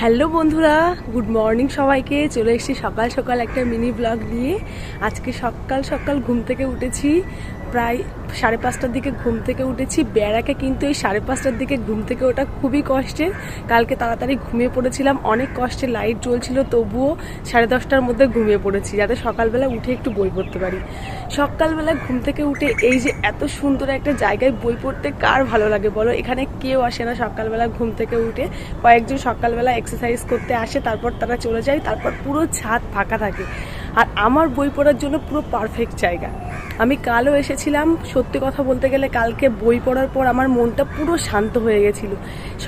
Hello বন্ধুরা, good morning সবাইকে। চলে এসেছি সকাল সকাল একটা মিনি ব্লগ নিয়ে। আজকে সকাল সকাল ঘুম থেকে উঠেছি, প্রায় 5:30টার দিকে ঘুম থেকে উঠেছি। বেড়াকে কিন্তু এই 5:30টার দিকে ঘুম থেকে ওঠা খুবই কষ্টের। কালকে তাড়াতাড়ি ঘুমিয়ে পড়েছিলাম, অনেক কষ্টে লাইট জ্বলছিল, তবুও 10:30টার মধ্যে ঘুমিয়ে পড়েছি যাতে সকালবেলা উঠে একটু বই পড়তে পারি। সকালবেলা ঘুম থেকে উঠে এই যে এত সুন্দর একটা জায়গায় বই পড়তে কার ভালো লাগে বলো? এখানে কেউ আসে না সকালবেলা ঘুম থেকে উঠে। কয়েকজন সকালবেলা এক্সারসাইজ করতে আসে, তারপর তারা চলে যায়, তারপর পুরো ছাদ ফাঁকা থাকে। আর আমার বই পড়ার জন্য পুরো পারফেক্ট জায়গা। আমি কালও এসেছিলাম, সত্যি কথা বলতে গেলে কালকে বই পড়ার পর আমার মনটা পুরো শান্ত হয়ে গেছিলো।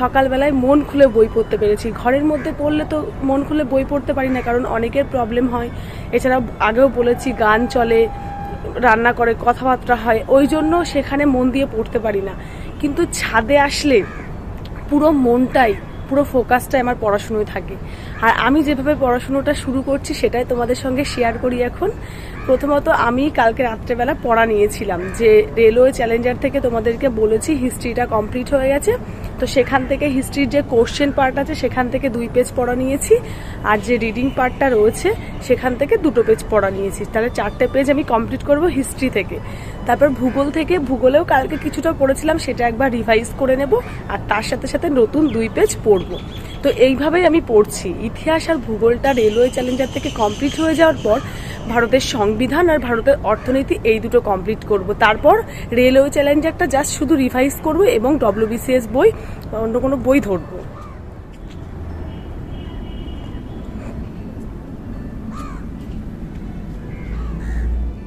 সকালবেলায় মন খুলে বই পড়তে পেরেছি। ঘরের মধ্যে পড়লে তো মন খুলে বই পড়তে পারি না, কারণ অনেকের প্রবলেম হয়। এছাড়াও আগেও বলেছি, গান চলে, রান্না করে, কথাবার্তা হয়, ওই জন্য সেখানে মন দিয়ে পড়তে পারি না। কিন্তু ছাদে আসলে পুরো মনটাই, পুরো ফোকাসটাই আমার পড়াশুনোয় থাকে। আর আমি যেভাবে পড়াশুনোটা শুরু করছি সেটাই তোমাদের সঙ্গে শেয়ার করি এখন। প্রথমত আমি কালকে রাত্রেবেলা পড়া নিয়েছিলাম, যে রেলওয়ে চ্যালেঞ্জার থেকে তোমাদেরকে বলেছি হিস্ট্রিটা কমপ্লিট হয়ে গেছে, তো সেখান থেকে হিস্ট্রির যে কোশ্চেন পার্ট আছে সেখান থেকে 2 পেজ পড়া নিয়েছি, আর যে রিডিং পার্টটা রয়েছে সেখান থেকে 2 পেজ পড়া নিয়েছি। তাহলে 4টে পেজ আমি কমপ্লিট করব হিস্ট্রি থেকে। তারপর ভূগোল থেকে, ভূগোলেও কালকে কিছুটা পড়েছিলাম, সেটা একবার রিভাইজ করে নেব, আর তার সাথে সাথে নতুন 2 পেজ পড়ব। তো এইভাবেই আমি পড়ছি। ইতিহাস আর ভূগোলটা রেলওয়ে চ্যালেঞ্জার থেকে কমপ্লিট হয়ে যাওয়ার পর ভারতের সংবিধান আর ভারতের অর্থনীতি এই দুটো কমপ্লিট করব। তারপর রেলওয়ে চ্যালেঞ্জারটা জাস্ট শুধু রিভাইজ করব এবং WBCS বই, অন্য কোনো বই ধরবো।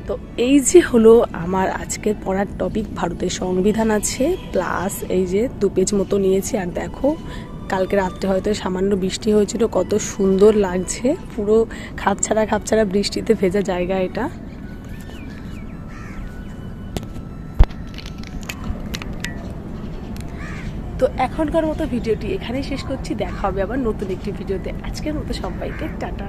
তো এই যে হলো আমার আজকের পড়ার টপিক, ভারতের সংবিধান আছে, প্লাস এই যে 2 পেজ মতো নিয়েছি। আর দেখো কালকে রাত্রে হয়তো সামান্য বৃষ্টি হয়েছিল, কত সুন্দর লাগছে, পুরো খাপছাড়া খাপছাড়া বৃষ্টিতে ভেজা জায়গা এটা। তো এখনকার মতো ভিডিওটি এখানেই শেষ করছি, দেখা হবে আবার নতুন একটি ভিডিওতে। আজকের মতো সবাইকে টাটা।